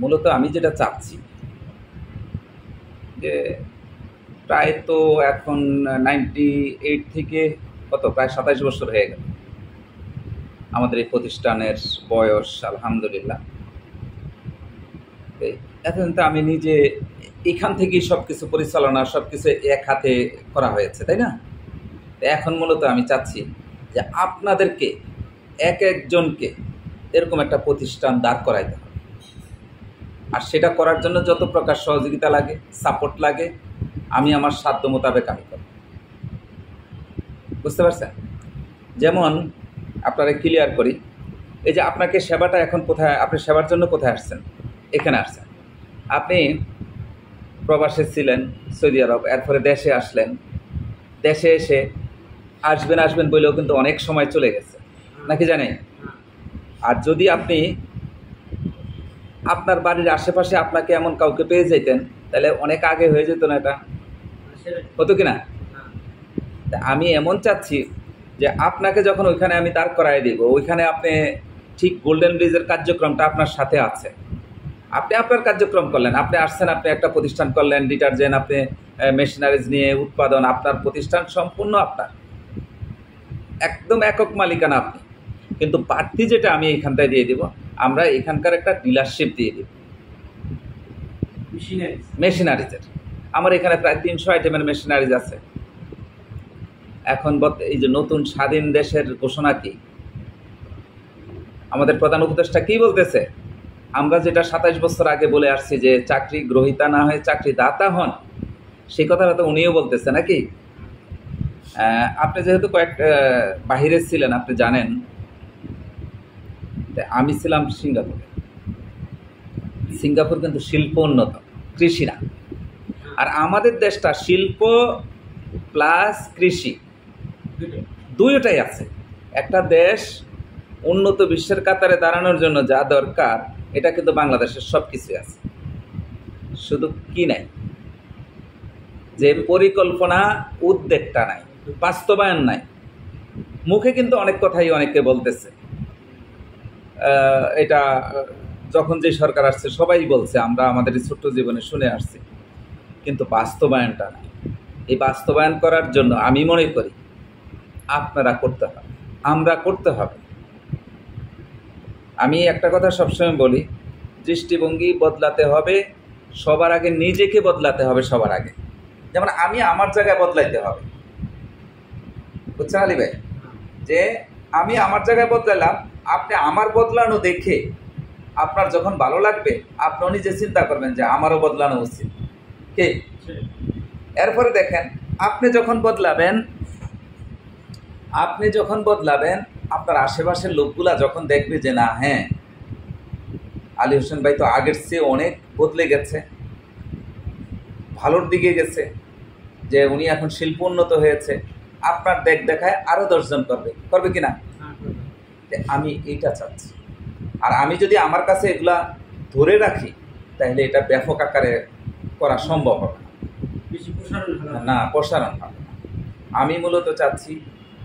মূলত আমি যেটা চাচ্ছি যে প্রায় তো এখন 98 থেকে কত প্রায় 27 বছর হয়ে গেল আমাদের এই প্রতিষ্ঠানের বয়স, আলহামদুলিল্লাহ। এখন তো আমি নিজে এখান থেকেই সব কিছু পরিচালনা, সব কিছু এক হাতে করা হয়েছে, তাই না? এখন মূলত আমি চাচ্ছি যে আপনাদেরকে এক একজনকে এরকম একটা প্রতিষ্ঠান দাঁড় করাইতে হবে, আর সেটা করার জন্য যত প্রকার সহযোগিতা লাগে, সাপোর্ট লাগে, আমি আমার সাধ্য মোতাবেক আমি করব। বুঝতে পারছেন? যেমন আপনারা ক্লিয়ার করি, এই যে আপনাকে সেবাটা এখন কোথায়, আপনি সেবার জন্য কোথায় আসছেন? এখানে আসছেন। আপনি প্রবাসে ছিলেন সৌদি আরব, এরপরে দেশে আসলেন। দেশে এসে আসবেন বলেও কিন্তু অনেক সময় চলে গেছে, নাকি জানেন? আর যদি আপনি আপনার বাড়ির আশেপাশে আপনাকে এমন কাউকে পেয়ে যেতেন, তাহলে অনেক আগে হয়ে যেত না? এটা হতো কি না? আমি এমন চাচ্ছি যে আপনাকে যখন ওইখানে আমি দাঁড় করাই দিব, ওইখানে আপনি ঠিক গোল্ডেন ব্রিজের কার্যক্রমটা আপনার সাথে আছে। আপনি আপনার কার্যক্রম করলেন, আপনি আসছেন, আপনি একটা প্রতিষ্ঠান করলেন, ডিটারজেন্ট, আপনি মেশিনারিজ নিয়ে উৎপাদন, আপনার প্রতিষ্ঠান সম্পূর্ণ আপনার, একদম একক মালিকানা আপনি। কিন্তু বাড়তি যেটা আমি এখানটায় দিয়ে দিব, আমরা এখানকার একটা ডিলারশিপ দিয়ে দিব মেশিনারিজের। আমার এখানে প্রায় 300 আইটেমের মেশিনারিজ আছে। এখন এই যে নতুন স্বাধীন দেশের ঘোষণা কি, আমাদের প্রধান উপদেষ্টা কি বলতেছে? আমরা যেটা 27 বছর আগে বলে আসছি যে চাকরি গ্রহীতা না হয়ে চাকরি দাতা হন, সেই কথাটা তো উনিও বলতেছে, নাকি? আপনি যেহেতু বাহিরে ছিলেন, আপনি জানেন আমি ছিলাম সিঙ্গাপুরে। সিঙ্গাপুর কিন্তু শিল্প উন্নত, কৃষি না। আর আমাদের দেশটা শিল্প প্লাস কৃষি দুইটাই আছে। একটা দেশ উন্নত বিশ্বের কাতারে দাঁড়ানোর জন্য যা দরকার, এটা কিন্তু বাংলাদেশের সব কিছুই আছে। শুধু কি নাই, যে পরিকল্পনা, উদ্যোগটা নাই, বাস্তবায়ন নাই। মুখে কিন্তু অনেক কথাই অনেকে বলতেছে, এটা যখন যে সরকার আসছে সবাই বলছে, আমরা আমাদের ছোট্ট জীবনে শুনে আসছি, কিন্তু বাস্তবায়নটা নাই। এই বাস্তবায়ন করার জন্য আমি মনে করি আপনারা করতে হবে, আমরা করতে হবে। আমি একটা কথা সবসময় বলি, দৃষ্টিভঙ্গি বদলাতে হবে, সবার আগে নিজেকে বদলাতে হবে। সবার আগে যেমন আমি আমার জায়গায় বদলাইতে হবে, বুঝছেন আলী ভাই? যে আমি আমার জায়গায় বদলালাম, আপনি আমার বদলানো দেখে আপনার যখন ভালো লাগবে, আপনিও নিজে চিন্তা করবেন যে আমারও বদলানো উচিত। কে? এরপরে দেখেন, আপনি যখন বদলাবেন, আপনার আশেপাশের লোকগুলা যখন দেখবে যে না, হ্যাঁ, আলী হোসেন ভাই তো আগের চেয়ে অনেক বদলে গেছে, ভালোর দিকে গেছে, যে উনি এখন শিল্প উন্নত হয়েছে, আপনার দেখায় আরো 10 জন করবে কিনা? আমি এইটা চাচ্ছি। আর আমি যদি আমার কাছে এগুলা ধরে রাখি, তাহলে এটা ব্যাপক আকারে করা সম্ভব হবে না, প্রসারণ হবে না। আমি মূলত চাচ্ছি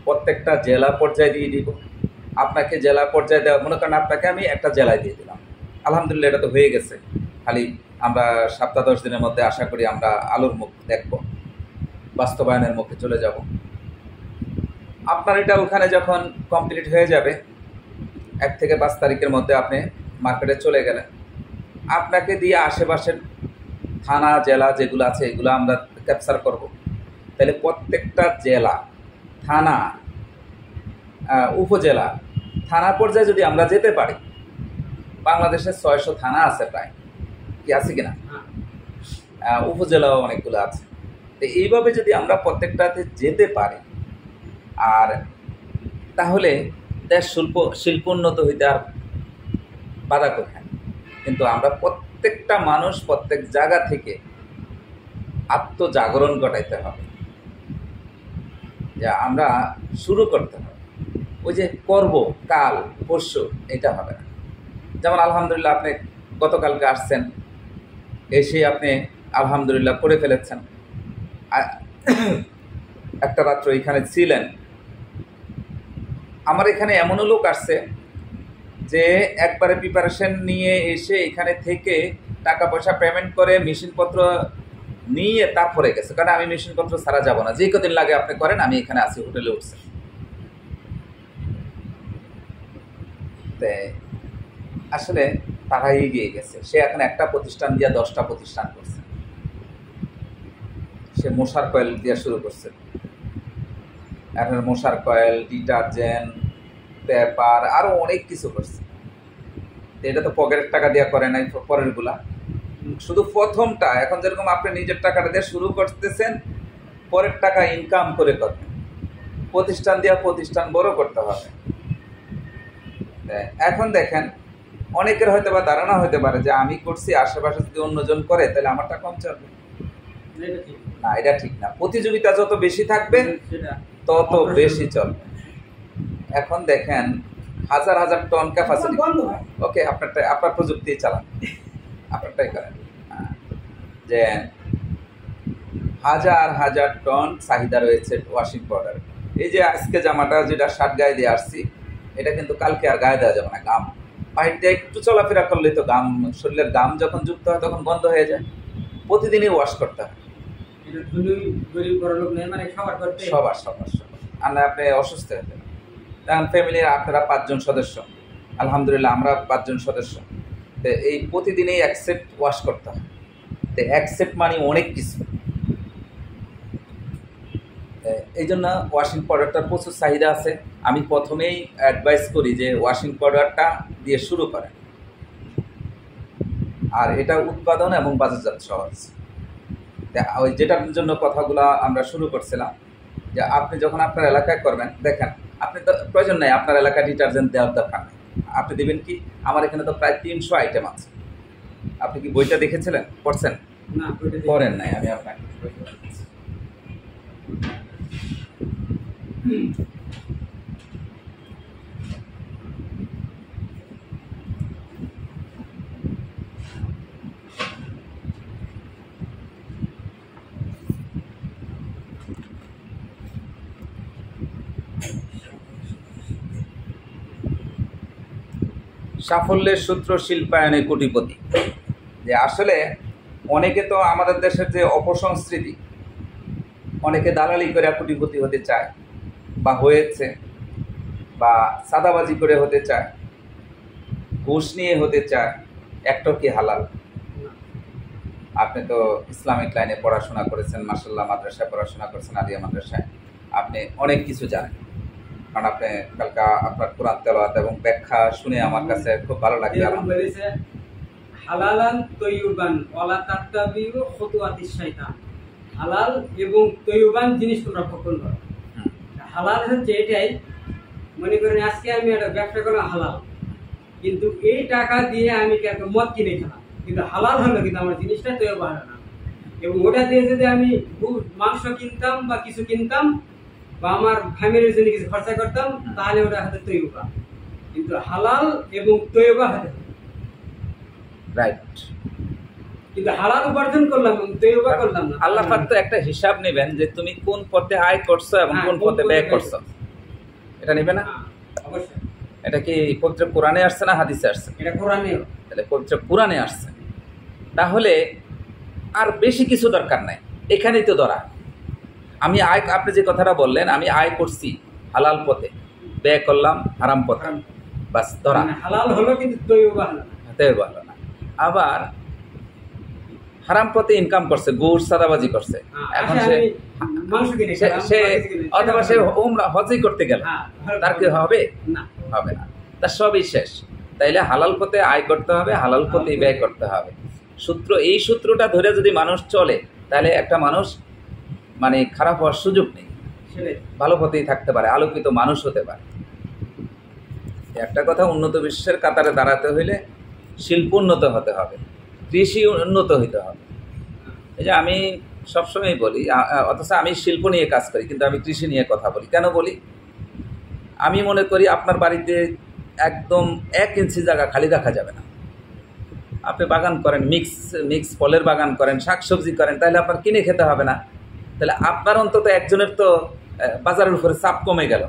প্রত্যেকটা জেলা পর্যায়ে দিয়ে দিব। আপনাকে জেলা পর্যায়ে দেওয়া, মনে করেন আপনাকে আমি একটা জেলায় দিয়ে দিলাম, আলহামদুলিল্লাহ এটা তো হয়ে গেছে। খালি আমরা 7-10 দিনের মধ্যে আশা করি আমরা আলোর মুখ দেখব, বাস্তবায়নের মুখে চলে যাব। আপনার এটা ওখানে যখন কমপ্লিট হয়ে যাবে, 1 থেকে 5 তারিখের মধ্যে আপনি মার্কেটে চলে গেলেন, আপনাকে দিয়ে আশেপাশের থানা, জেলা যেগুলো আছে এগুলো আমরা ক্যাপচার করব। তাহলে প্রত্যেকটা জেলা, থানা, উপজেলা, থানা পর্যায়ে যদি আমরা যেতে পারি, বাংলাদেশের 600 থানা আছে প্রায়, কি আছে কিনা? উপজেলাও অনেকগুলো আছে। তো এইভাবে যদি আমরা প্রত্যেকটাতে যেতে পারি, আর তাহলে দেশ শিল্প উন্নত হইতে আর বাধা কোথায়? কিন্তু আমরা প্রত্যেকটা মানুষ প্রত্যেক জায়গা থেকে আত্মজাগরণ ঘটাইতে হবে, যে আমরা শুরু করতে হবে। ওই যে করব কাল পরশু, এটা হবে না। যেমন আলহামদুলিল্লাহ আপনি গতকালকে আসছেন, এসে আপনি আলহামদুলিল্লাহ করে ফেলেছেন, একটা রাত্র এখানে ছিলেন। আমার এখানে এমনও লোক আসছে যে একবারে প্রিপারেশন নিয়ে এসে এখানে থেকে টাকা পয়সা পেমেন্ট করে মেশিনপত্র নিয়ে তারপরে গেছে, কারণ আমি মেশিনপত্র ছাড়া যাবো না, যে কদিন লাগে আপনি করেন, আমি এখানে আসি, হোটেলে উঠছে। আসলে তারা এগিয়ে গেছে, সে এখন একটা প্রতিষ্ঠান দিয়ে 10টা প্রতিষ্ঠান করছে, সে মশার কয়েল দিয়ে শুরু করছে, এখন মশার কয়েল, ডিটারজেন্ট, পেপার, আরো অনেক কিছু করছে। এটা তো পকেটের টাকা দিয়ে করে নাই, পরের গুলা শুধু প্রথমটা। এখন যেরকম আপনি নিজের টাকাটা দিয়ে শুরু করতেছেন, পরের টাকা ইনকাম করে করবেন, প্রতিষ্ঠান দিয়ে প্রতিষ্ঠান বড় করতে হবে। এখন দেখেন, অনেকের হয়তো বা ধারণা হতে পারে যে আমি করছি, আশেপাশে যদি অন্যজন করে তাহলে আমারটা কম চলবে। না, এটা ঠিক না। প্রতিযোগিতা যত বেশি থাকবে তত বেশি চলবে। এখন দেখেন, হাজার হাজার টন ক্যাপাসিটি, ওকে আপনার প্রযুক্তি চালান, আপনারটাই করেন, যে হাজার হাজার টন চাহিদা রয়েছে ওয়াশিং পাউডার। এই যে আজকে জামাটা যেটা শার্ট গায়ে দিয়ে আসছি, এটা কিন্তু কালকে আর গায়ে দেওয়া যাবে না। গাম বাইর দিয়ে একটু চলাফেরা করলে তো গাম, শরীরের গাম যখন যুক্ত হয় তখন বন্ধ হয়ে যায়। প্রতিদিনই ওয়াশ করতে হয়, সবার সবার সবার। আর না আপনি অসুস্থ হয়ে যাবেন। এখন ফ্যামিলির আপনারা 5 জন সদস্য, আলহামদুলিল্লাহ আমরা 5 জন সদস্য, তো এই প্রতিদিনই এক সেট ওয়াশ করতে হয়। তো এক সেট মানে অনেক কিছু। এই জন্য ওয়াশিং পাউডারটার প্রচুর চাহিদা আছে। আমি প্রথমেই অ্যাডভাইস করি যে ওয়াশিং পাউডারটা দিয়ে শুরু করেন, আর এটা উৎপাদন এবং বাজারজাত সহজ। ওই যেটার জন্য কথাগুলো আমরা শুরু করছিলাম, যে আপনি যখন আপনার এলাকায় করবেন, দেখেন আপনি তো প্রয়োজন নেই আপনার এলাকায় ডিটারজেন্ট দেওয়ার দরকার নেই। আপনি দেবেন কি, আমার এখানে তো প্রায় 300 আইটেম আছে। আপনি কি বইটা দেখেছিলেন, পড়ছেন? না, পড়েন নাই। আমি আপনাকে সাফল্যের সূত্র শিল্পায়নে কোটিপতি। যে আসলে অনেকে তো আমাদের দেশের যে অপসংস্কৃতি, অনেকে দালালি করে কোটিপতি হতে চায় বা হয়েছে, বা সাদাবাজি করে হতে চায়, ঘুষ নিয়ে হতে চায়। একটা কি হালাল? আপনি তো ইসলামিক লাইনে পড়াশোনা করেছেন, মাশাআল্লাহ, মাদ্রাসায় পড়াশোনা করেছেন, আলিয়া মাদ্রাসায়, আপনি অনেক কিছু জানেন। কারণ আপনি কালকে আপনার কোরআন তেলাওয়াত এবং ব্যাখ্যা শুনে আমার কাছে খুব ভালো লাগছে। হালালান তৈয়বান ওয়ালা তাত্তাবিউ খুতুওয়াতিশ শাইতান। হালাল এবং তৈয়বান জিনিস তোমরা ভক্ষণ করো। হালাল হচ্ছে এটাই, মনে করেন আজকে আমি একটা ব্যবসা করলাম হালাল, কিন্তু এই টাকা দিয়ে আমি একটা মদ কিনে খেলাম, কিন্তু হালাল হলো, কিন্তু আমার জিনিসটা তৈয়বা হলো না। এবং ওটা দিয়ে যদি আমি মাংস কিনতাম বা কিছু কিনতাম বা আমার ফ্যামিলির জন্য কিছু খরচা করতাম, তাহলে ওটা হতে তৈয়বা। কিন্তু হালাল এবং তৈয়বা হতে, রাইট। কিন্তু হালাল উপার্জন করলাম এবং তৈয়বা করলাম না। আল্লাহ পাক তো একটা হিসাব নেবেন যে তুমি কোন পথে আয় করছো এবং কোন পথে ব্যয় করছো, এটা নেবে না? অবশ্যই। এটা কি পবিত্র কোরআনে আসছে না হাদিসে আসছে? এটা কোরআনে। তাহলে পবিত্র কোরআনে আসছে, তাহলে আর বেশি কিছু দরকার নাই, এখানেই তো ধরা। আমি আয়, আপনি যে কথাটা বললেন, আমি আয় করছি হালাল পথে, ব্যয় করলাম হারাম পথে, বাস ধরা। হালাল হলো কিন্তু তৈয়বা হলো না, তৈয়বা হলো না। আবার হারাম পথে ইনকাম করছে, ঘুষ সাদাবাজি করছে, এখন সে অথবা সে হজই করতে গেল, তার কি হবে? হবে না, তার সবই শেষ। তাইলে হালাল পথে আয় করতে হবে, হালাল পথে ব্যয় করতে হবে। সূত্র, এই সূত্রটা ধরে যদি মানুষ চলে, তাহলে একটা মানুষ মানে খারাপ হওয়ার সুযোগ নেই, ভালো পথেই থাকতে পারে, আলোকিত মানুষ হতে পারে। একটা কথা, উন্নত বিশ্বের কাতারে দাঁড়াতে হইলে শিল্প উন্নত হতে হবে, কৃষি উন্নত হইতে হবে। এই যে আমি সবসময় বলি, অথচ আমি শিল্প নিয়ে কাজ করি, কিন্তু আমি কৃষি নিয়ে কথা বলি। কেন বলি? আমি মনে করি আপনার বাড়িতে একদম 1 ইঞ্চি জায়গা খালি রাখা যাবে না। আপনি বাগান করেন, মিক্স ফলের বাগান করেন, শাকসবজি করেন, তাহলে আপনার কিনে খেতে হবে না। তাহলে আপনার অন্তত একজনের তো বাজারের উপরে চাপ কমে গেল।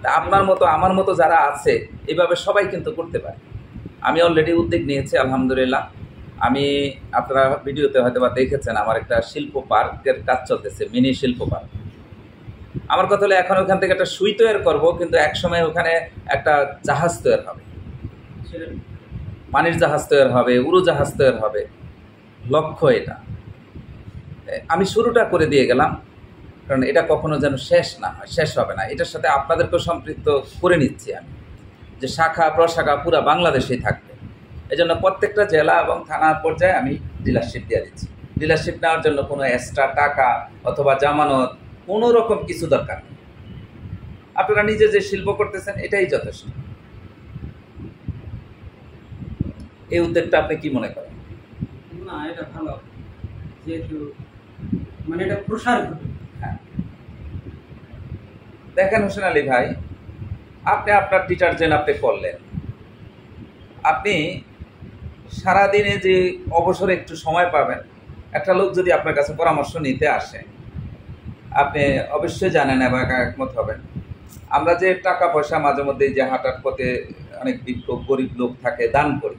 তা আপনার মতো আমার মতো যারা আছে, এইভাবে সবাই কিন্তু করতে পারে। আমি অলরেডি উদ্যোগ নিয়েছি আলহামদুলিল্লাহ। আমি আপনারা ভিডিওতে হয়তো বা দেখেছেন আমার একটা শিল্প পার্কের কাজ চলতেছে, মিনি শিল্প পার্ক। আমার কথা হলো এখন ওখান থেকে একটা সুই তৈরি করবো, কিন্তু একসময় ওখানে একটা জাহাজ তৈরি হবে, পানির জাহাজ তৈরি হবে, উড়োজাহাজ তৈরি হবে, লক্ষ্য এটা। আমি শুরুটা করে দিয়ে গেলাম, কারণ এটা কখনো যেন শেষ না হয়, শেষ হবে না। এটার সাথে আপনাদেরকেও সম্পৃক্ত করে নিচ্ছি আমি, যে শাখা প্রশাখা পুরা বাংলাদেশেই থাকবে। এই জন্য প্রত্যেকটা জেলা এবং থানা পর্যায়ে আমি ডিলারশিপ দিয়ে দিচ্ছি। ডিলারশিপ নেওয়ার জন্য কোনো এক্সট্রা টাকা অথবা জামানত কোনো রকম কিছু দরকার নেই। আপনারা নিজে যে শিল্প করতেছেন এটাই যথেষ্ট। এই উদ্যোগটা আপনি কি মনে করেন? না, এটা ভালো, যেহেতু মানে এটা প্রসার ঘটে। হ্যাঁ, দেখেন হোসেন আলী ভাই, আপনি আপনার ডিটারজেন্ট আপনি করলেন, আপনি সারাদিনে যে অবসরে একটু সময় পাবেন, একটা লোক যদি আপনার কাছে পরামর্শ নিতে আসে, আপনি অবশ্যই জানেন এবং একমত হবেন, আমরা যে টাকা পয়সা মাঝে মধ্যে যে হাঁটার পথে অনেক বিক্ষোভ গরিব লোক থাকে দান করি,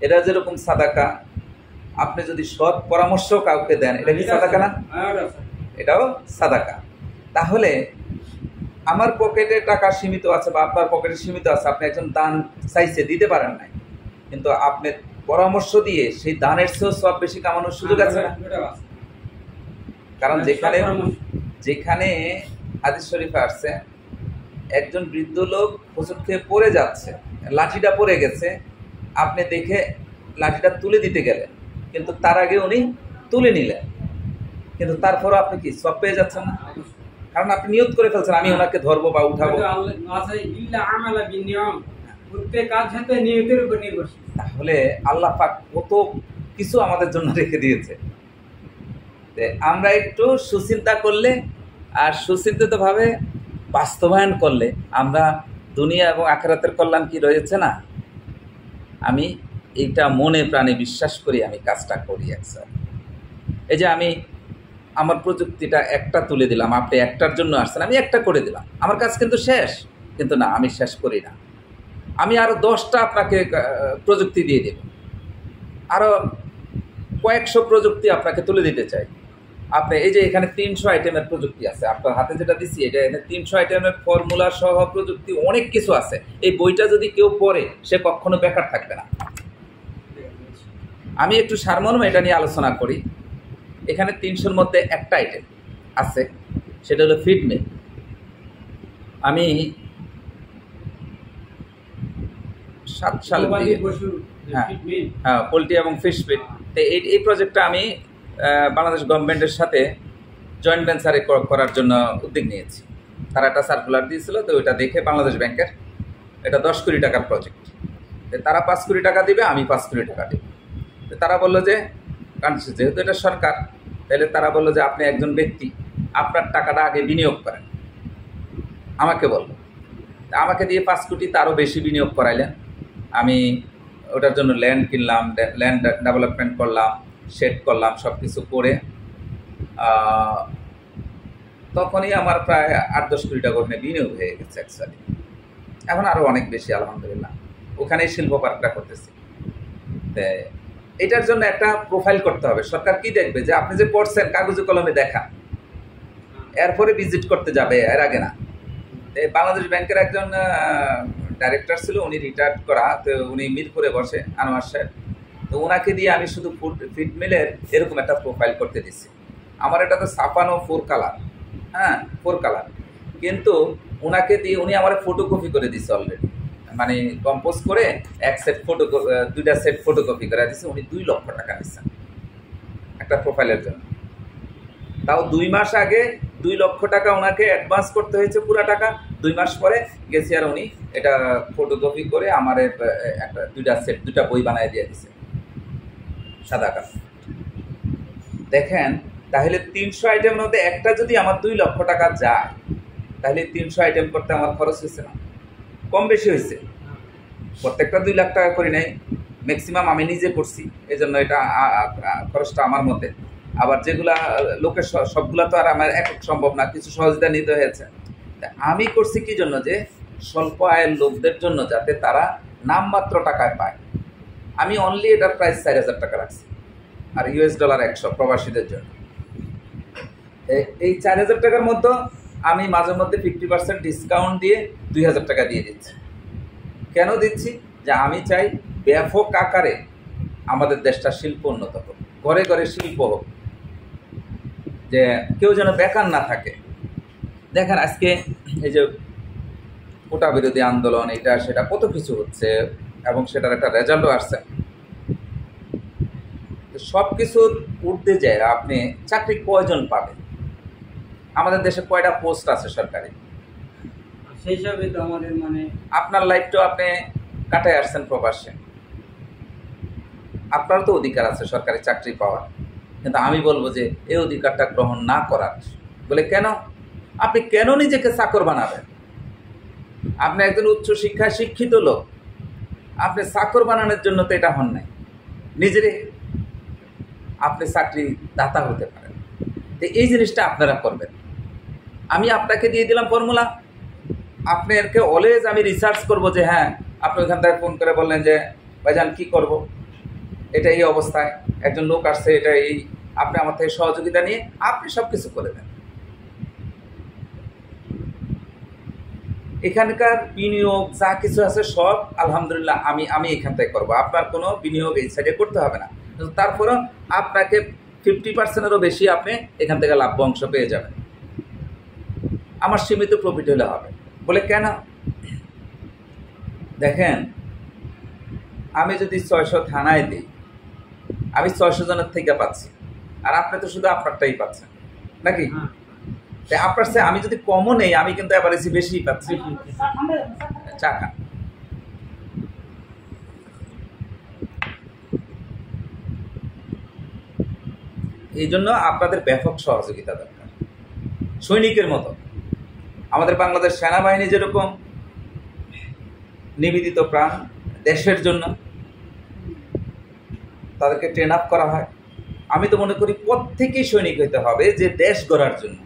এটা যেরকম সাদাকা, আপনি যদি সৎ পরামর্শ কাউকে দেন, এটা কি সাদাকা না? এটাও সাদাকা। তাহলে আমার পকেটে টাকা সীমিত আছে বা আপনার পকেটে সীমিত আছে, আপনি একজন দান চাইছে দিতে পারেন নাই, কিন্তু আপনি পরামর্শ দিয়ে সেই দানের চেয়েও সব বেশি কামানোর সুযোগ আছে না? কারণ যেখানে হাদিস শরীফে আসছে, একজন বৃদ্ধ লোক হোঁচট খেয়ে পড়ে যাচ্ছে, লাঠিটা পড়ে গেছে, আপনি দেখে লাঠিটা তুলে দিতে গেলেন, কিন্তু তার আগে উনি তুলে নিলেন, কিন্তু তারপরও আপনি কি সব পেয়ে যাচ্ছেন না? কারণ আপনি নিয়ত করে ফেলছেন আমি ওনাকে ধরবো বা উঠাবো। তাহলে আল্লাহ পাক কত কিছু আমাদের জন্য রেখে দিয়েছে। আমরা একটু সুচিন্তা করলে আর সুচিন্তিত ভাবে বাস্তবায়ন করলে আমরা দুনিয়া এবং আখিরাতের কল্যাণ কি রয়েছে না। আমি এইটা মনে প্রাণে বিশ্বাস করি, আমি কাজটা করি। এই যে আমি আমার প্রযুক্তিটা একটা তুলে দিলাম, আপনি একটার জন্য আসছেন, আমি একটা করে দিলাম, আমার কাজ কিন্তু শেষ। কিন্তু না, আমি শেষ করি না, আমি আরও 10টা আপনাকে প্রযুক্তি দিয়ে দেব, আরও কয়েকশো প্রযুক্তি আপনাকে তুলে দিতে চাই। আপনি এই যে এখানে 300 আইটেমের প্রযুক্তি আছে, আপনার হাতে যেটা দিচ্ছি এটা এখানে 300 আইটেমের ফর্মুলা সহ প্রযুক্তি অনেক কিছু আছে। এই বইটা যদি কেউ পড়ে সে কখনো বেকার থাকবে না। আমি একটু সারমর্মে এটা নিয়ে আলোচনা করি। এখানে 300-র মধ্যে একটা আইটেম আছে, সেটা হলো ফিড মিল। আমি 7 সালের দিকে, হ্যাঁ, পোলট্রি এবং ফিশ ফিড, তো এই প্রজেক্টটা আমি বাংলাদেশ গভর্নমেন্টের সাথে জয়েন্ট ভেঞ্চারে করার জন্য উদ্যোগ নিয়েছি। তারা একটা সার্কুলার দিয়েছিল, তো ওইটা দেখে বাংলাদেশ ব্যাংকের, এটা 10 কোটি টাকার প্রজেক্ট, তারা 5 কোটি টাকা দিবে, আমি 5 কোটি টাকা দেব। তারা বললো যে, কারণ যেহেতু এটা সরকার, তাহলে তারা বললো যে আপনি একজন ব্যক্তি, আপনার টাকাটা আগে বিনিয়োগ করেন। আমাকে বললো, আমাকে দিয়ে 5 কোটি তারও বেশি বিনিয়োগ করাইলেন। আমি ওটার জন্য ল্যান্ড কিনলাম, ল্যান্ড ডেভেলপমেন্ট করলাম, শেড করলাম, সব কিছু করে তখনই আমার প্রায় 8-10 কোটি টাকা ওখানে বিনিয়োগ হয়ে গেছে অ্যাকচুয়ালি। এখন আরও অনেক বেশি আলহামদুলিল্লাহ, ওখানেই শিল্প পার্কটা করতেছি। এটার জন্য একটা প্রোফাইল করতে হবে। সরকার কি দেখবে যে আপনি যে পড়ছেন কাগজে কলমে দেখা, এরপরে ভিজিট করতে যাবে, এর আগে না। বাংলাদেশ ব্যাংকের একজন ডাইরেক্টর ছিল, উনি রিটায়ার্ড করা, তো উনি মিরপুরে বসে, আনোয়ার সাহেব, তো ওনাকে দিয়ে আমি শুধু ফিড মিলের এরকম একটা প্রোফাইল করতে দিচ্ছি। আমার এটা তো ছাপানো 4 কালার, হ্যাঁ 4 কালার, কিন্তু ওনাকে দিয়ে উনি আমার ফটোকপি করে দিচ্ছে অলরেডি, মানে কম্পোজ করে 2টা সেট ফটোকপি করে দিচ্ছে। উনি 2 লক্ষ টাকা নিচ্ছেন একটা প্রোফাইলের জন্য। তাও 2 মাস আগে 2 লক্ষ টাকা ওনাকে অ্যাডভান্স করতে হয়েছে পুরা টাকা। 2 মাস পরে গেছি আর উনি এটা ফটোকপি করে আমার একটা 2টা বই বানিয়ে দিয়ে দিচ্ছে সাদা কালো। দেখেন, তাহলে 300 আইটেমের মধ্যে একটা যদি আমার 2 লক্ষ টাকা যায়, তাহলে 300 আইটেম করতে আমার খরচ হয়েছে না? কম বেশি হয়েছে? প্রত্যেকটা 2 লাখ টাকা করি নাই, ম্যাক্সিমাম আমি নিজে করছি, এই জন্য এটা খরচটা আমার মধ্যে। আবার যেগুলা লোকের সবগুলা তো আর আমার একক সম্ভব না, কিছু সহযোগিতা নিতে হয়েছে। আমি করছি কি জন্য, যে স্বল্প আয়ের লোকদের জন্য, যাতে তারা নামমাত্র টাকায় পায়। আমি অনলি এটার প্রাইস 4,000 টাকা রাখছি, আর $100 100 প্রবাসীদের জন্য। এই 4,000 টাকার মধ্যে আমি মাঝে মধ্যে 50% ডিসকাউন্ট দিয়ে 2,000 টাকা দিয়ে দিচ্ছি। কেন দিচ্ছি? যে আমি চাই ব্যাপক আকারে আমাদের দেশটা শিল্প উন্নত হোক, ঘরে ঘরে শিল্প হোক, যে কেউ যেন বেকার না থাকে। দেখেন আজকে এই যে কোটা বিরোধী আন্দোলন, এটা সেটা কত কিছু হচ্ছে এবং সেটার একটা রেজাল্টও আসছে। সব কিছুর উঠতে যায় আপনি চাকরি কয়জন পাবেন? আমাদের দেশে কয়টা পোস্ট আছে সরকারি? সেই হিসাবে তো আমাদের মানে আপনার লাইফটাও আপনি কাটায় আসছেন প্রবাসে, আপনার তো অধিকার আছে সরকারি চাকরি পাওয়ার। কিন্তু আমি বলবো যে এই অধিকারটা গ্রহণ না করার। বলে কেন? আপনি কেন নিজেকে চাকর বানাবেন? আপনি একজন উচ্চ শিক্ষায় শিক্ষিত লোক, আপনি চাকর বানানোর জন্য তো এটা হন নাই। নিজেরে আপনি চাকরি দাতা হতে পারেন। তো এই জিনিসটা আপনারা করবেন। আমি আপনাকে দিয়ে দিলাম ফর্মুলা, আপনাকে অলওয়েজ আমি রিসার্চ করব যে হ্যাঁ আপনি ওইখান থেকে ফোন করে বললেন যে ভাইজান কী করব, এটা এই অবস্থায় একজন লোক আসছে, এটা এই, আপনি আমার থেকে সহযোগিতা নিয়ে আপনি সব কিছু করে দেন। এখানকার বিনিয়োগ যা কিছু আছে সব আলহামদুলিল্লাহ আমি এখান থেকে করবো। আপনার কোনো বিনিয়োগ এই সাইডে করতে হবে না, তারপরেও আপনাকে 50%-এরও বেশি আপনি এখান থেকে লাভ্য অংশ পেয়ে যাবেন। আমার সীমিত প্রফিট হলে হবে। বলে কেন? দেখেন আমি যদি 600 থানায় দিই, আমি 600 জনের থেকে পাচ্ছি, আর আপনি তো শুধু আপনারটাই পাচ্ছেন নাকি? তাই আপনার সে আমি যদি কমও নেই, আমি কিন্তু এভারেজে বেশিই পাচ্ছি। চা খান। এই জন্য আপনাদের ব্যাপক সহযোগিতা দরকার। সৈনিকের মতো আমাদের বাংলাদেশ সেনাবাহিনী যেরকম নিবেদিত প্রাণ দেশের জন্য, তাদেরকে ট্রেন আপ করা হয়। আমি তো মনে করি প্রত্যেকেই সৈনিক হইতে হবে যে দেশ গড়ার জন্য।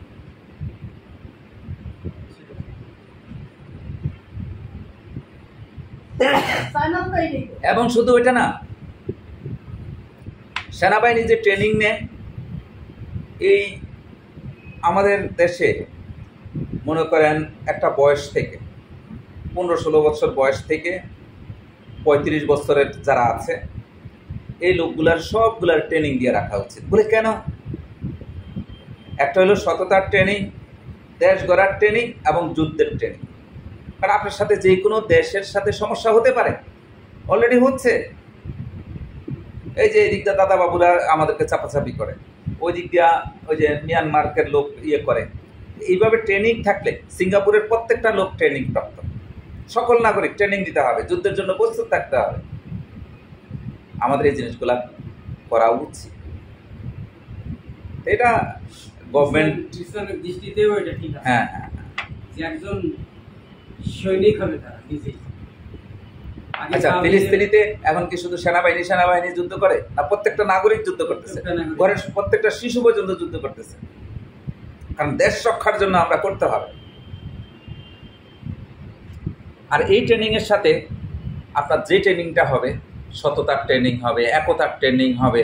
এবং শুধু ওইটা না, সেনাবাহিনী যে ট্রেনিং নেয়, এই আমাদের দেশে মনে করেন একটা বয়স থেকে 15-16 বছর বয়স থেকে 35 বছরের যারা আছে, এই লোকগুলার সবগুলার ট্রেনিং দিয়ে রাখা উচিত। বলে কেন? একটা হলো সততার ট্রেনিং, দেশ গড়ার ট্রেনিং এবং যুদ্ধের ট্রেনিং। কারণ আপনার সাথে যে কোনো দেশের সাথে সমস্যা হতে পারে, অলরেডি হচ্ছে। এই যে এদিক দিয়ে দাদা বাবুরা আমাদেরকে চাপাচাপি করে, ওই দিক দিয়া ওই যে মিয়ানমারের লোক ইয়ে করে। এইভাবে ট্রেনিং থাকলে সিঙ্গাপুরের প্রত্যেকটা লোক ট্রেনিং প্রাপ্ত, সকল নাগরিক ট্রেনিং দিতে হবে, যুদ্ধের জন্য প্রস্তুত থাকতে হবে। আমাদের এই জিনিসগুলা করা উচিত। এটা গভর্নমেন্ট দৃষ্টিতেও এটা ঠিক আছে। হ্যাঁ, যে একজন সৈনিক হবে তারা নিজেই। আচ্ছা, ফিলিস্তিনিতে এখন কি শুধু সেনাবাহিনী যুদ্ধ করে না? প্রত্যেকটা নাগরিক যুদ্ধ করতেছে, ঘরের প্রত্যেকটা শিশু পর্যন্ত যুদ্ধ করতেছে। কারণ দেশ রক্ষার জন্য আমরা করতে হবে। আর এই ট্রেনিংয়ের সাথে আপনার যে ট্রেনিংটা হবে, সততার ট্রেনিং হবে, একতার ট্রেনিং হবে,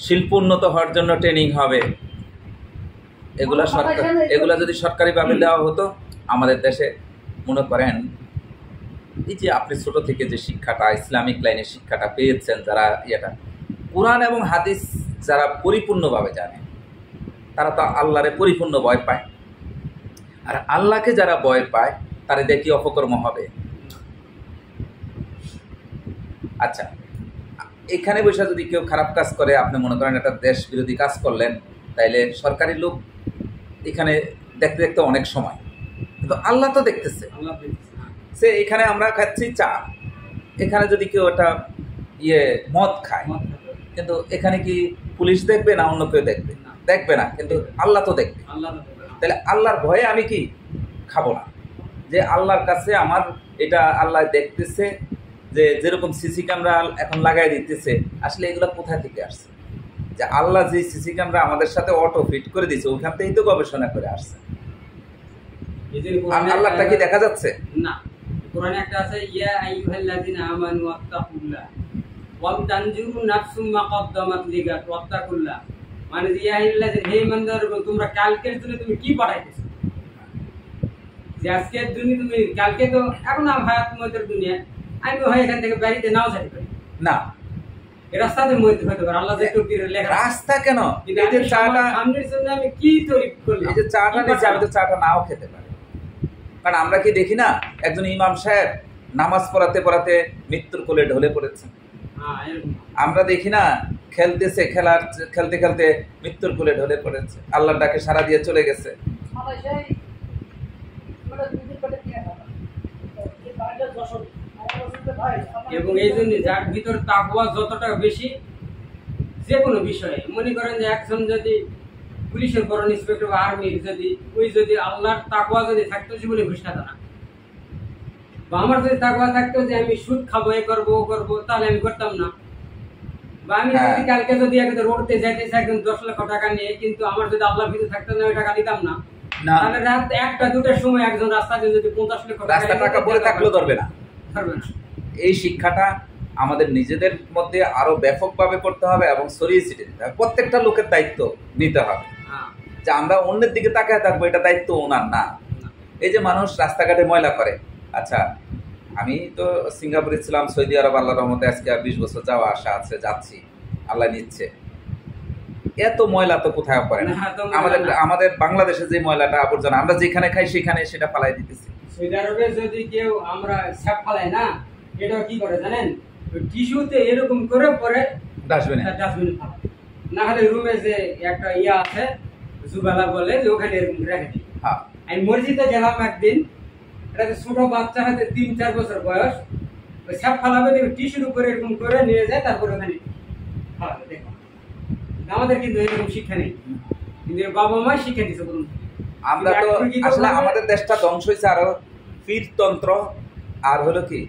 শিল্প উন্নত হওয়ার জন্য ট্রেনিং হবে। এগুলা যদি সরকারিভাবে দেওয়া হতো, আমাদের দেশে মনে করেন এই যে আপনি ছোট থেকে যে শিক্ষাটা, ইসলামিক লাইনের শিক্ষাটা পেয়েছেন, যারা কোরআন এবং হাদিস যারা পরিপূর্ণভাবে জানে, তারা তো আল্লাহরে পরিপূর্ণ ভয় পায়। আর আল্লাহকে যারা ভয় পায়, তারা দেখি অপকর্ম হবে। আচ্ছা, এখানে বসে যদি কেউ খারাপ কাজ করে, আপনি মনে করেন একটা দেশ বিরোধী কাজ করলেন, তাইলে সরকারি লোক এখানে দেখতে দেখতে অনেক সময়, কিন্তু আল্লাহ তো দেখতেছে। সে এখানে আমরা খাচ্ছি চা, এখানে যদি কেউ একটা মদ খায়, কিন্তু এখানে কি পুলিশ দেখবে না অন্য কেউ দেখবে? দেখবে না, কিন্তু আল্লাহ তো দেখবে। তাহলে আল্লাহর ভয়ে আমি কি খাবো না? যে আল্লাহর কাছে আমার এটা আল্লাহ দেখতেছে, যে যেরকম সিসি ক্যামেরা এখন লাগাই দিতেছে, আসলে এগুলো কোথা থেকে আসছে? যে আল্লাহ যে সিসি ক্যামেরা আমাদের সাথে অটো ফিট করে দিয়েছে, ওইখান থেকেই তো গবেষণা করে আসছে। আল্লাহটা কি দেখা যাচ্ছে? না। কোরআনে একটা আছে ইয়া আইয়ুহাল্লাযিনা আমানু ওয়াত্তাকুল্লাহ ওয়াল তানজুরু নাফসুম মা কদ্দামাত লিগাদ ওয়াত্তাকুল্লাহ, মানে ইয়া আইয়ুহাল্লাযিনা, হে ইমানদারগণ তোমরা কালকের জন্য তুমি কি পাঠাইতেছো, যে আজকের দুনিয়া তুমি কালকে তো এখন হায়াত মতের দুনিয়া, আমি হয় এখান থেকে বাড়িতে নাও যেতে পারি না, এই রাস্তাতে মধ্যে হতে পারে আল্লাহ যে তকদিরে লেখা রাস্তা কেন, কিন্তু এই যে আমি চাটা, সামনের জন্য আমি কি তৈরি করলাম, এই যে চাটা নিচে, আমি তো চাটা নাও খেতে পারি। কারণ আমরা কি দেখি না একজন ইমাম সাহেব নামাজ পড়াতে পড়াতে মৃত্যুর কোলে ঢলে পড়েছেন, হ্যাঁ এরকম। আমরা দেখি না খেলতেছে, খেলতে খেলতে মৃত্যুর কোলে ঢলে পড়েছে, আল্লাহর ডাকে সাড়া দিয়ে চলে গেছে। এবং এই জন্য যার ভিতর তাকওয়া যতটা বেশি, যে কোনো বিষয়ে মনে করেন যে একজন যদি পুলিশের বড় ইন্সপেক্টর বা আর্মির যদি আল্লাহর তাকওয়া যদি থাকতো, জীবনে ঘুষ খেত না। বা আমার যদি তাকওয়া থাকতো যে আমি সুদ খাবো, এ করবো ও করবো, তাহলে আমি করতাম না। বা আমি যদি কালকে যদি একদম রোডতে যাইতেছি একদম 10 লক্ষ টাকা নিয়ে, কিন্তু আমার যদি আল্লাহর ভিতরে থাকতো না, ওই টাকা দিতাম না, তাহলে রাত 1টা-2টার সময় একজন রাস্তা দিয়ে যদি 50 লক্ষ টাকা পড়ে থাকলেও ধরবে না। ধরবে না। এই শিক্ষাটা আমাদের নিজেদের মধ্যে আরো ব্যাপকভাবে করতে হবে এবং ছড়িয়ে ছিটিয়ে দিতে হবে। প্রত্যেকটা লোকের দায়িত্ব নিতে হবে যে আমরা অন্যের দিকে তাকায় থাকবো, এটা দায়িত্ব ওনার না। এই যে মানুষ রাস্তাঘাটে ময়লা করে, আচ্ছা আমি তো সিঙ্গাপুরে ছিলাম, সৌদি আরব, আল্লাহর রহমতে আজকে 20 বছর যাওয়া আসা আছে, যাচ্ছি, আল্লাহ নিচ্ছে। এত ময়লা তো কোথাও করে না। আমাদের বাংলাদেশে যে ময়লাটা আবর্জনা আমরা যেখানে খাই সেখানে সেটা ফালাই দিতেছি। সৌদি আরবে যদি কেউ আমরা স্যাপ ফালাই না, এটা কি করে জানেন, টিস্যুতে এরকম করে পরে ডাস্টবিনে ফালাই, না হলে রুমে যে একটা ইয়া আছে জুবালা বলে, যে ওখানে এরকম রেখে দিই। আমি মসজিদে গেলাম একদিন, এটা ছোট বাচ্চা হাতে 3-4 বছর বয়স, ওই স্যাপ ফালাবে, টিস্যুর উপরে এরকম করে নিয়ে যায়, তারপরে ওখানে ফালাবে। দেখো আমাদের কিন্তু এরকম শিক্ষা নেই, কিন্তু বাবা মা শিক্ষা দিচ্ছে বলুন। আমরা তো আসলে আমাদের দেশটা ধ্বংস হয়েছে আরো পীরতন্ত্র আর হলো কি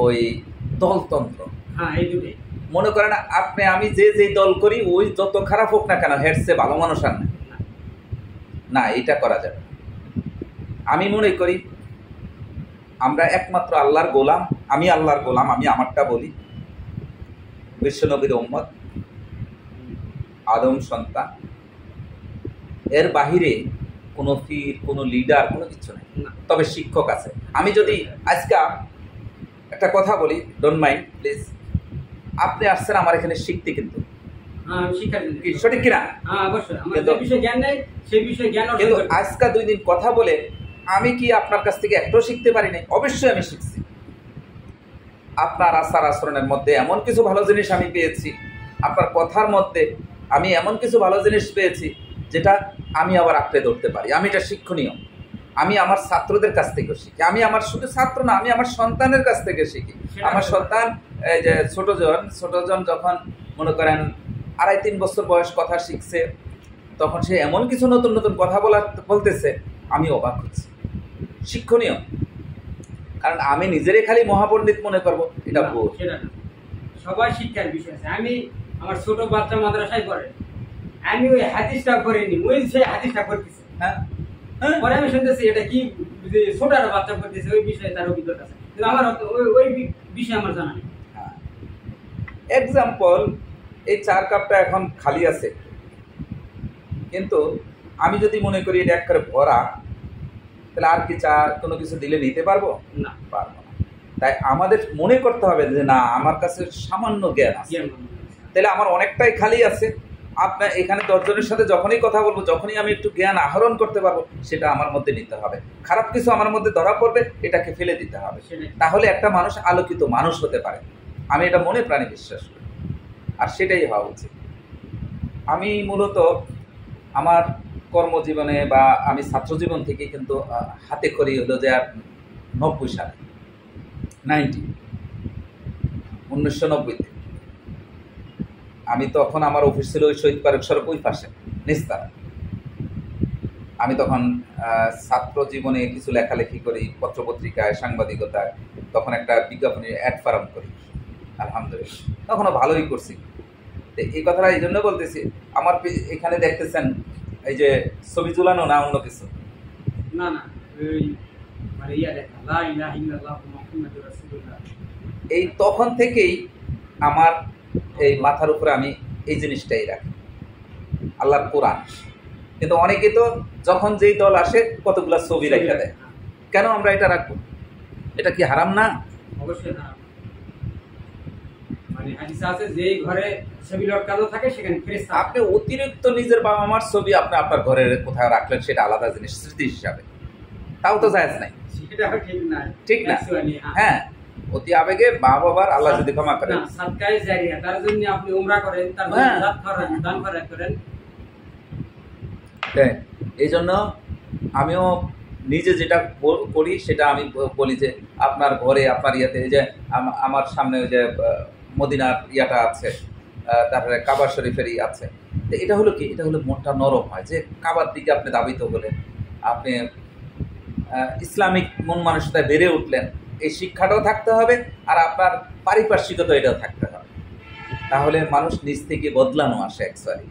ওই দলতন্ত্র। হ্যাঁ, এই দুটোই। মনে করেন আপনি আমি যে দল করি, ওই যত খারাপ হোক না কেন, হেডসে ভালো মানুষ আর না, এটা করা যাবে। আমি মনে করি আমরা একমাত্র আল্লাহর গোলাম, আমি আল্লাহর গোলাম, আমি আমারটা বলি, বিশ্বনবীর উম্মত, আদম সন্তান, এর বাহিরে কোনো পীর, কোনো লিডার, কোনো কিছু নেই। তবে শিক্ষক আছে। আমি যদি আজকে একটা কথা বলি, ডোন্ট মাইন্ড প্লিজ, আপনি আসছেন আমার এখানে শিখতে, কিন্তু সঠিক কিনা? কিন্তু আজকে 2 দিন কথা বলে আমি কি আপনার কাছ থেকে একটাও শিখতে পারি নাই? অবশ্যই আমি শিখছি। আপনার আচার আচরণের মধ্যে এমন কিছু ভালো জিনিস আমি পেয়েছি, আপনার কথার মধ্যে আমি এমন কিছু ভালো জিনিস পেয়েছি যেটা আমি আবার আঁকড়ে ধরতে পারি। আমি এটা শিক্ষণীয়। আমি আমার ছাত্রদের কাছ থেকে শিখি, আমি আমার শুধু ছাত্র না, আমি আমার সন্তানের কাছ থেকে শিখি। আমার সন্তান এই যে ছোটজন যখন মনে করেন 2.5-3 বছর বয়স কথা শিখছে, তখন সে এমন কিছু নতুন নতুন কথা বলতেছে, আমি অবাক হচ্ছি। শিক্ষণীয়, কারণ আমি নিজেরই খালি মহাপণ্ডিত মনে করবো, এটা ভুল। সবার শিক্ষার বিষয় আছে। আমি আমার ছোট বাচ্চা মাদ্রাসায় পড়ে, আমি ওই হাদিসটা করিনি, ওই সে হাদিসটা করতেছে। হ্যাঁ, পরে আমি শুনতেছি এটা কি ছোট একটা বাচ্চা করতেছে, ওই বিষয়ে তার অভিজ্ঞতা আছে, কিন্তু আমার ওই বিষয়ে আমার জানা নেই। এক্সাম্পল, এই 4 কাপটা এখন খালি আছে, কিন্তু আমি যদি মনে করি এটা একবারে ভরা, তাহলে আর কি চা কোনো কিছু দিলে নিতে পারবো না? পারবো না। তাই আমাদের মনে করতে হবে যে না, আমার কাছে সামান্য জ্ঞান আছে, তাহলে আমার অনেকটাই খালি আছে। আপনার এখানে 10 জনের সাথে যখনই কথা বলবো, যখনই আমি একটু জ্ঞান আহরণ করতে পারবো, সেটা আমার মধ্যে নিতে হবে। খারাপ কিছু আমার মধ্যে ধরা পড়বে, এটাকে ফেলে দিতে হবে। তাহলে একটা মানুষ আলোকিত মানুষ হতে পারে। আমি এটা মনে প্রাণে বিশ্বাস করি, আর সেটাই হওয়া উচিত। আমি মূলত আমার কর্মজীবনে বা আমি ছাত্র জীবন থেকে কিন্তু হাতে খড়ি হলো যে 90 সালে 1990-তে আমি তখন আমার অফিস ছিল ওই শহীদ পার্ক সড়ক ওই পাশে নিস্তারা। আমি তখন ছাত্র জীবনে কিছু লেখালেখি করি, পত্রপত্রিকায়, সাংবাদিকতায়, তখন একটা বিজ্ঞাপনের অ্যাড ফার্ম করি। আলহামদুলিল্লাহ তখনও ভালোই করছি। এই কথাটা এই জন্য বলতেছি, আমার এখানে দেখতেছেন এই যে ছবি ঝুলানো না অন্য কিছু? না না, ওই মানে ইয়া লেখা লা ইলাহা ইল্লাল্লাহু মুহাম্মাদুর রাসূলুল্লাহ। এই তখন থেকেই আমার এই মাথার উপরে আমি এই জিনিসটাই রাখি, আল্লাহর কোরআন। কিন্তু অনেকে তো যখন যেই দল আসে কতগুলা ছবি রেখে দেয়। কেন আমরা এটা রাখবো? এটা কি হারাম না? অবশ্যই না। মানে হাদিসে আছে যেই ঘরে ছবি লটকানো থাকে সেখানে ফেরেশতা। আপনি অতিরিক্ত নিজের বাবা মার ছবি আপনি আপনার ঘরে কোথাও রাখলেন, সেটা আলাদা জিনিস, স্মৃতি হিসাবে, তাও তো জায়েজ নাই। সেটা ঠিক না, ঠিক না? হ্যাঁ, অতি আবেগে মা বাবার আল্লাহ যদি ক্ষমা করেন। না, সাদকায়ে জারিয়া, তার জন্য আপনি উমরা করেন, তার জন্য দান করেন। এই জন্য আমিও নিজে যেটা করি সেটা আমি বলি যে আপনার ঘরে আপনার ইয়েতে, এই যে আমার সামনে ওই যে মদিনার ইয়াটা আছে, তারপরে কাবা শরীফেরই আছে। তো এটা হলো কি, এটা হলো মনটা নরম হয় যে কাবার দিকে আপনি দাবিত হলেন, আপনি ইসলামিক মন মানসিকতায় বেড়ে উঠলেন। এই শিক্ষাটাও থাকতে হবে আর আপনার পারিপার্শ্বিকতা এটাও থাকতে হবে, তাহলে মানুষ নিজ থেকে বদলানো আসে অ্যাকচুয়ালি।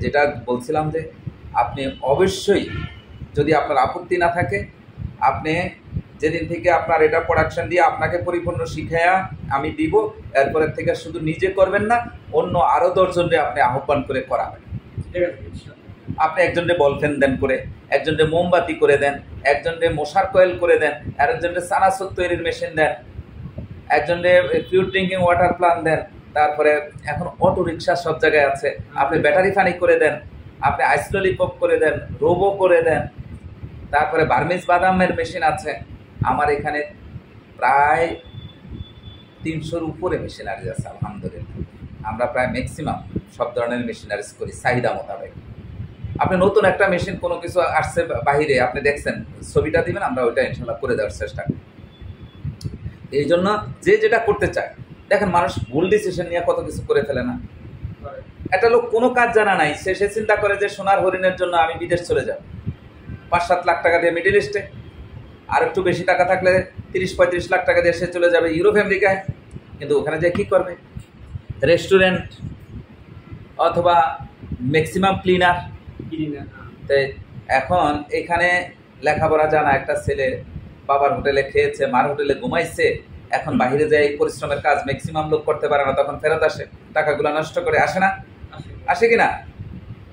যেটা বলছিলাম যে আপনি অবশ্যই, যদি আপনার আপত্তি না থাকে, আপনি যেদিন থেকে আপনার এটা প্রোডাকশন দিয়ে আপনাকে পরিপূর্ণ শিখায়া আমি দিব, এরপরের থেকে শুধু নিজে করবেন না, অন্য আরও 10 জনকে আপনি আহ্বান করে করাবেন। আপনি একজনকে বল ফ্যান দেন করে, একজনকে মোমবাতি করে দেন, একজনকে মশার কয়েল করে দেন, আর একজনকে সানাসুর তৈরির মেশিন দেন, একজনকে পিওর ড্রিঙ্কিং ওয়াটার প্লান্ট দেন, তারপরে এখন অটো রিক্সা সব জায়গায় আছে, আপনি ব্যাটারি ফানি করে দেন, আপনি আইস ললিপপ করে দেন, রোবো করে দেন, তারপরে বার্মিজ বাদামের মেশিন আছে। আমার এখানে প্রায় 300-র উপরে মেশিনারিজ আছে আলহামদুলিল্লাহ। আমরা প্রায় ম্যাক্সিমাম সব ধরনের মেশিনারিজ করি চাহিদা মোতাবেক। আপনি নতুন একটা মেশিন কোনো কিছু আসছে বাহিরে, আপনি দেখছেন, ছবিটা দিবেন, আমরা ওইটা ইনশাল্লাহ করে দেওয়ার চেষ্টা করি। এই জন্য যে যেটা করতে চায়, দেখেন মানুষ ভুল ডিসিশন নিয়ে কত কিছু করে ফেলে না। একটা লোক কোনো কাজ জানা নাই, সে চিন্তা করে যে সোনার হরিণের জন্য আমি বিদেশ চলে যাব, 5-7 লাখ টাকা দিয়ে মিডল ইস্টে, আর একটু বেশি টাকা থাকলে 30-35 লাখ টাকা দিয়ে সে চলে যাবে ইউরোপ আমেরিকায়। কিন্তু ওখানে যে কী করবে? রেস্টুরেন্ট অথবা ম্যাক্সিমাম ক্লিনার। তাই এখন এখানে লেখাপড়া জানা একটা ছেলে বাবার হোটেলে খেয়েছে, মার হোটেলে ঘুমাইছে, এখন বাহিরে যায় পরিশ্রমের কাজ ম্যাক্সিমাম লোক করতে পারে না, তখন ফেরত আসে, টাকাগুলো নষ্ট করে আসে না? আসে কি না?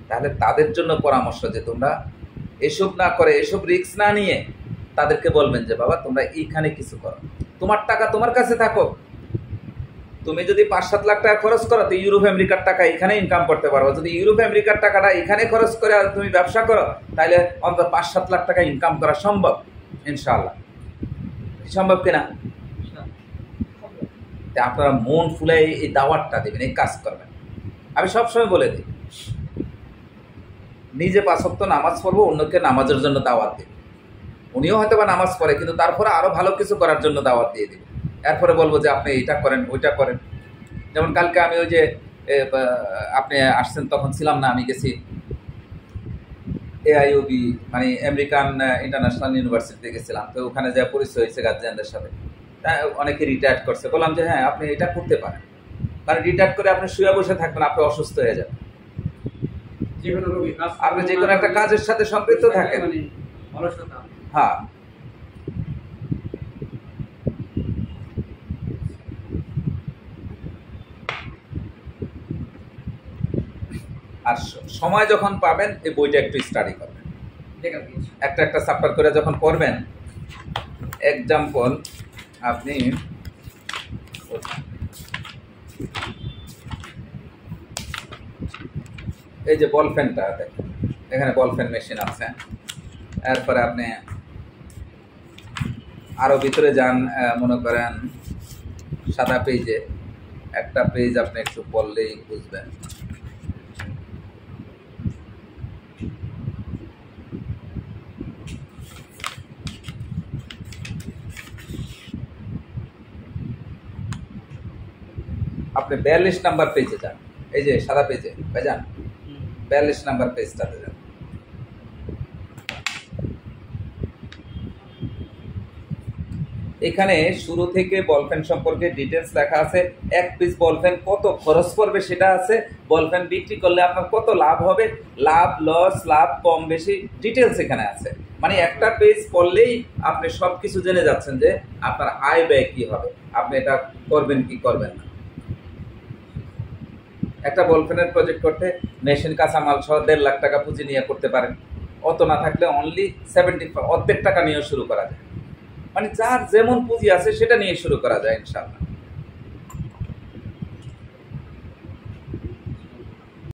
তাহলে তাদের জন্য পরামর্শ যে তোমরা এসব না করে, এসব রিস্ক না নিয়ে তাদেরকে বলবেন যে বাবা তোমরা এইখানে কিছু করো, তোমার টাকা তোমার কাছে থাকো। তুমি যদি 5-7 লাখ টাকা খরচ করো তো ইউরোপ আমেরিকার টাকা এখানে ইনকাম করতে পারো। যদি ইউরোপ আমেরিকার টাকাটা এখানে খরচ করে তুমি ব্যবসা করো, তাহলে অন্তত 5-7 লাখ টাকা ইনকাম করা সম্ভব ইনশাআল্লাহ। সম্ভব কিনা? আপনারা মন ফুলে এই দাওয়াতটা দেবেন, এই কাজ করবেন। আমি সবসময় বলে দিই, নিজে 5 ওয়াক্ত নামাজ পড়বো, অন্যকে নামাজের জন্য দাওয়াত দিই। উনিও হয়তো বা নামাজ পড়ে, কিন্তু তারপরে আরো ভালো কিছু করার জন্য দাওয়াত দিয়ে দিবে। এরপরে বলবো যে আপনি এইটা করেন, ওইটা করেন। যেমন কালকে আমি ওই যে আপনি আসছেন তখন ছিলাম না, আমি গেছি AIOB মানে আমেরিকান ইন্টারন্যাশনাল ইউনিভার্সিটিতে গেছিলাম। তো ওখানে যা পরিচয় হয়েছে গার্জিয়ানদের সাথে, অনেকে রিটায়ার্ড করছে। বললাম যে হ্যাঁ আপনি এটা করতে পারেন, কারণ রিটায়ার্ড করে আপনি শুয়ে বসে থাকবেন, আপনি অসুস্থ হয়ে যাবেন। আপনি যে কোনো একটা কাজের সাথে সম্পৃক্ত থাকেন। হ্যাঁ, আর সময় যখন পাবেন এই বইটা একটু স্টাডি করবেন, একটা চ্যাপ্টার করে যখন পড়বেন। এক্সাম্পল, আপনি এই যে বল ফ্যানটা দেখেন, এখানে বল ফ্যান মেশিন আছে। এরপরে আপনি আরো ভিতরে যান, মনে করেন সাদা পেজে একটা পেজ আপনি একটু পড়লেই বুঝবেন। আপনি 42 নাম্বার পেজে যান, এই যে সাদা পেজে যান, 42 নাম্বার পেজটাতে যান। এখানে শুরু থেকে বলফেন সম্পর্কে ডিটেলস লেখা আছে। 1 পিস বলফেন কত খরচ পড়বে সেটা আছে, বলফেন বিক্রি করলে আপনার কত লাভ হবে, লাভ লস, লাভ কম বেশি ডিটেলস এখানে আছে। মানে একটা পেজ পড়লেই আপনি সব কিছু জেনে যাচ্ছেন যে আপনার আয় ব্যয় কী হবে, আপনি এটা করবেন কি করবেন না। একটা বল পেনের প্রজেক্ট করতে মেশিন কাঁচামাল সহ 1.5 লাখ টাকা পুঁজি নিয়ে করতে পারেন, অত না থাকলে অনলি 70 অর্ধেক টাকা নিয়ে শুরু করা যায়। মানে যার যেমন পুঁজি আছে সেটা নিয়ে শুরু করা যায় ইনশাআল্লাহ।